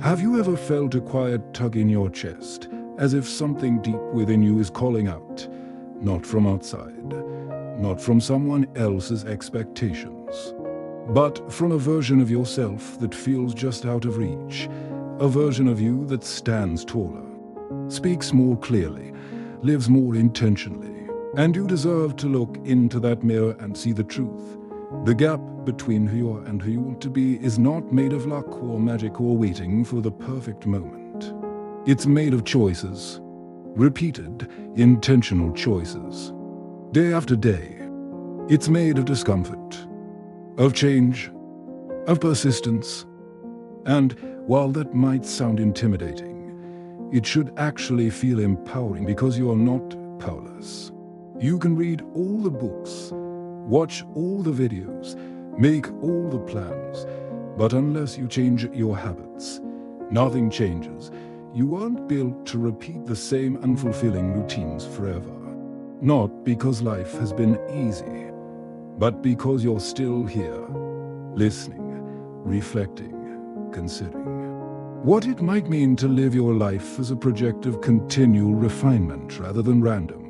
Have you ever felt a quiet tug in your chest, as if something deep within you is calling out? Not from outside, not from someone else's expectations, but from a version of yourself that feels just out of reach, a version of you that stands taller, speaks more clearly, lives more intentionally. And you deserve to look into that mirror and see the truth. The gap between who you are and who you want to be is not made of luck or magic or waiting for the perfect moment. It's made of choices, repeated, intentional choices, day after day. It's made of discomfort, of change, of persistence. And while that might sound intimidating, it should actually feel empowering, because you are not powerless. You can read all the books, watch all the videos, make all the plans, but unless you change your habits, nothing changes. You aren't built to repeat the same unfulfilling routines forever. Not because life has been easy, but because you're still here, listening, reflecting, considering what it might mean to live your life as a project of continual refinement rather than random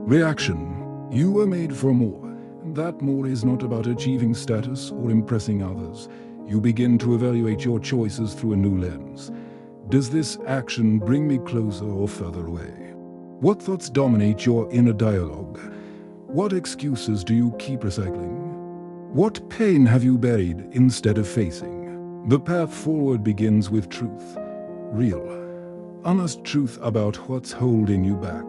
reaction. You were made for more, and that more is not about achieving status or impressing others. You begin to evaluate your choices through a new lens. Does this action bring me closer or further away? What thoughts dominate your inner dialogue? What excuses do you keep recycling? What pain have you buried instead of facing? The path forward begins with truth. Real, honest truth about what's holding you back.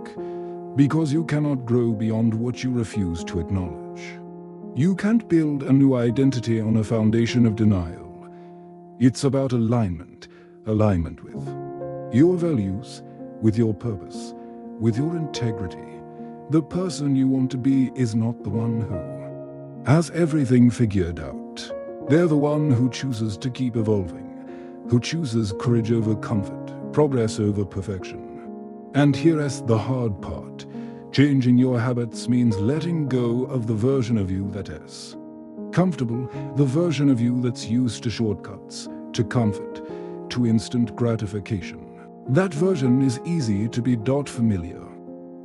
Because you cannot grow beyond what you refuse to acknowledge. You can't build a new identity on a foundation of denial. It's about alignment with your values, with your purpose, with your integrity. The person you want to be is not the one who has everything figured out. They're the one who chooses to keep evolving, who chooses courage over comfort, progress over perfection. And here's the hard part. Changing your habits means letting go of the version of you that is comfortable, the version of you that's used to shortcuts, to comfort, to instant gratification. That version is easy to be familiar,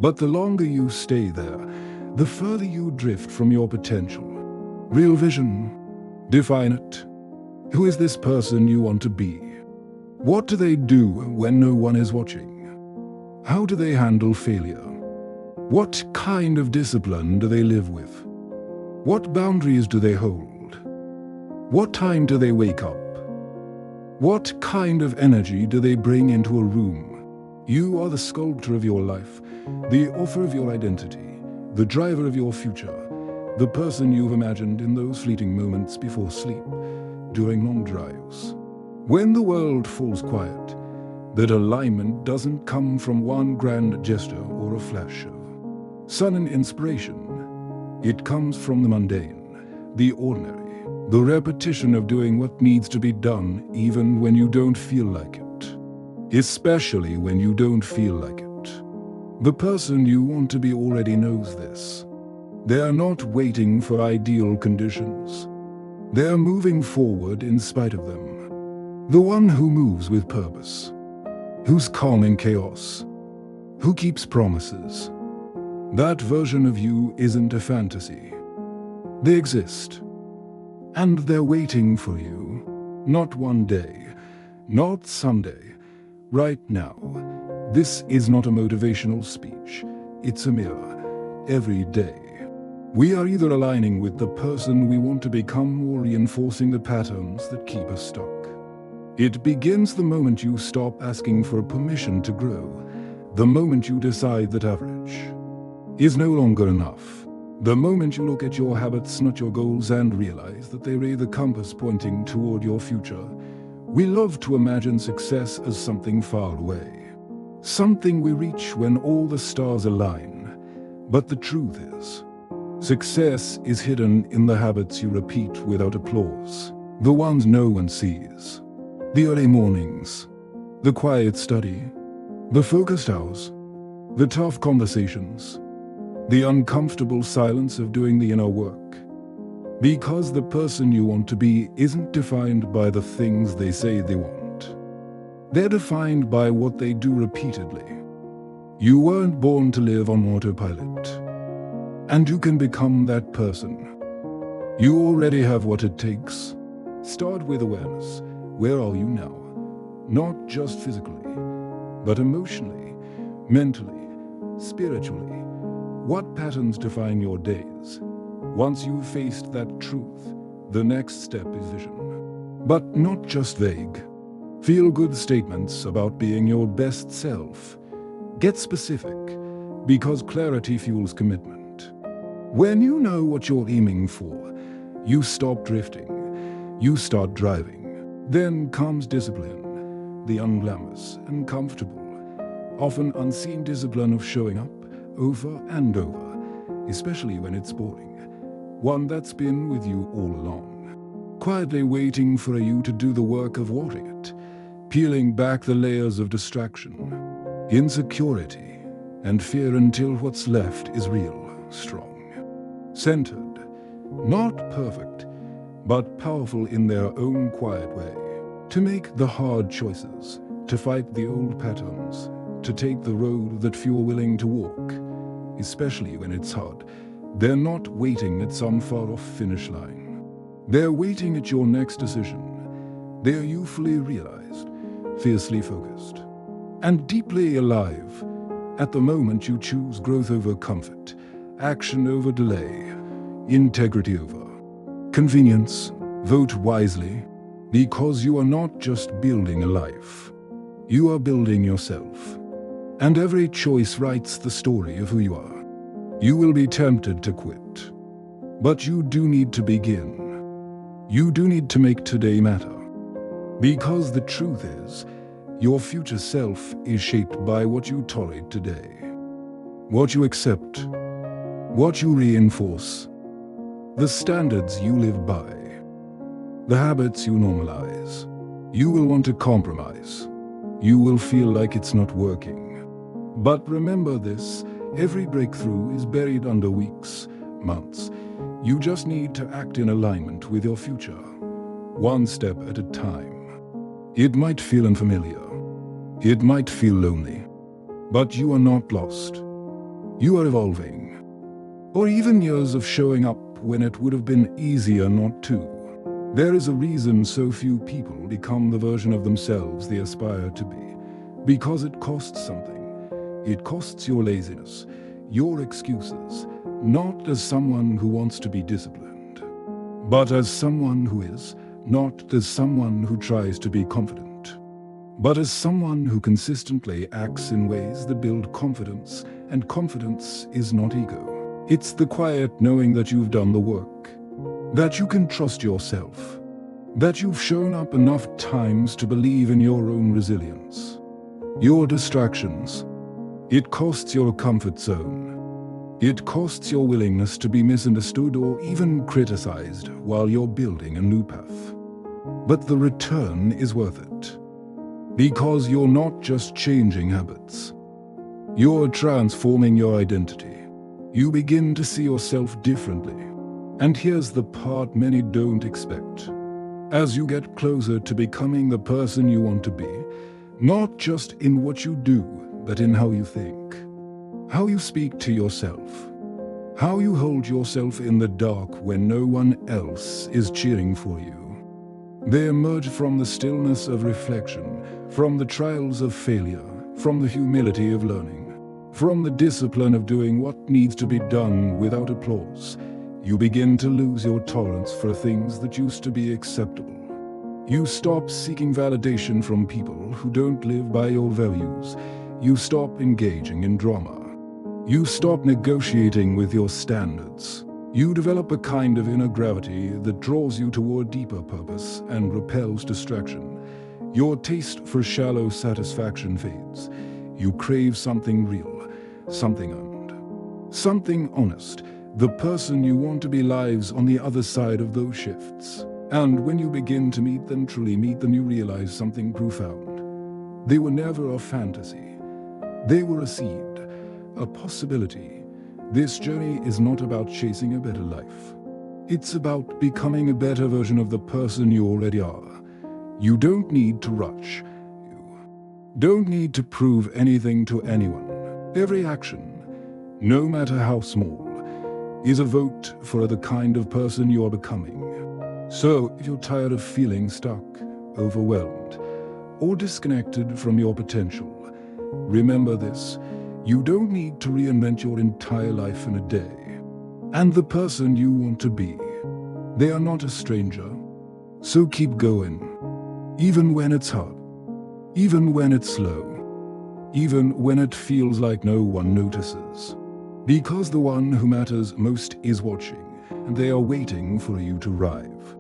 but the longer you stay there, the further you drift from your potential. Real vision. Define it. Who is this person you want to be? What do they do when no one is watching? How do they handle failure? What kind of discipline do they live with? What boundaries do they hold? What time do they wake up? What kind of energy do they bring into a room? You are the sculptor of your life, the author of your identity, the driver of your future, the person you've imagined in those fleeting moments before sleep, during long drives. When the world falls quiet, that alignment doesn't come from one grand gesture or a flash of sudden inspiration. It comes from the mundane, the ordinary, the repetition of doing what needs to be done even when you don't feel like it. Especially when you don't feel like it. The person you want to be already knows this. They are not waiting for ideal conditions. They are moving forward in spite of them. The one who moves with purpose, who's calm in chaos, who keeps promises. That version of you isn't a fantasy. They exist. And they're waiting for you. Not one day, not someday, right now. This is not a motivational speech. It's a mirror. Every day. We are either aligning with the person we want to become or reinforcing the patterns that keep us stuck. It begins the moment you stop asking for permission to grow, the moment you decide that average is no longer enough, the moment you look at your habits, not your goals, and realize that they're the compass pointing toward your future. We love to imagine success as something far away, something we reach when all the stars align. But the truth is, success is hidden in the habits you repeat without applause, the ones no one sees. The early mornings, the quiet study, the focused hours, the tough conversations, the uncomfortable silence of doing the inner work. Because the person you want to be isn't defined by the things they say they want. They're defined by what they do repeatedly. You weren't born to live on autopilot. And you can become that person. You already have what it takes. Start with awareness. Where are you now? Not just physically, but emotionally, mentally, spiritually. What patterns define your days? Once you've faced that truth, the next step is vision. But not just vague, feel-good statements about being your best self. Get specific, because clarity fuels commitment. When you know what you're aiming for, you stop drifting, you start driving. Then comes discipline, the unglamorous and comfortable, often unseen discipline of showing up over and over, especially when it's boring. One that's been with you all along, quietly waiting for you to do the work of watering it, peeling back the layers of distraction, insecurity, and fear until what's left is real, strong, centered, not perfect, but powerful in their own quiet way. To make the hard choices, to fight the old patterns, to take the road that you're willing to walk, especially when it's hard. They're not waiting at some far-off finish line. They're waiting at your next decision. They're you fully realized, fiercely focused, and deeply alive. At the moment you choose growth over comfort, action over delay, integrity over convenience. Vote wisely, because you are not just building a life. You are building yourself. And every choice writes the story of who you are. You will be tempted to quit. But you do need to begin. You do need to make today matter. Because the truth is, your future self is shaped by what you tolerate today. What you accept. What you reinforce. The standards you live by. The habits you normalize. You will want to compromise. You will feel like it's not working. But remember this, every breakthrough is buried under weeks, months. You just need to act in alignment with your future, one step at a time. It might feel unfamiliar. It might feel lonely. But you are not lost. You are evolving. Or even years of showing up when it would have been easier not to. There is a reason so few people become the version of themselves they aspire to be. Because it costs something. It costs your laziness, your excuses, not as someone who wants to be disciplined, but as someone who is, not as someone who tries to be confident, but as someone who consistently acts in ways that build confidence, and confidence is not ego. It's the quiet knowing that you've done the work, that you can trust yourself, that you've shown up enough times to believe in your own resilience. Your distractions. It costs your comfort zone. It costs your willingness to be misunderstood or even criticized while you're building a new path. But the return is worth it. Because you're not just changing habits. You're transforming your identity. You begin to see yourself differently. And here's the part many don't expect. As you get closer to becoming the person you want to be, not just in what you do, but in how you think, how you speak to yourself, how you hold yourself in the dark when no one else is cheering for you. They emerge from the stillness of reflection, from the trials of failure, from the humility of learning, from the discipline of doing what needs to be done without applause. You begin to lose your tolerance for things that used to be acceptable. You stop seeking validation from people who don't live by your values. You stop engaging in drama. You stop negotiating with your standards. You develop a kind of inner gravity that draws you toward deeper purpose and repels distraction. Your taste for shallow satisfaction fades. You crave something real, something earned, something honest. The person you want to be lives on the other side of those shifts. And when you begin to meet them, truly meet them, you realize something profound. They were never a fantasy. They were a seed, a possibility. This journey is not about chasing a better life. It's about becoming a better version of the person you already are. You don't need to rush. Don't need to prove anything to anyone. Every action, no matter how small, is a vote for the kind of person you are becoming. So, if you're tired of feeling stuck, overwhelmed, or disconnected from your potential, remember this: you don't need to reinvent your entire life in a day. And the person you want to be, they are not a stranger. So keep going, even when it's hard, even when it's slow, even when it feels like no one notices. Because the one who matters most is watching, and they are waiting for you to arrive.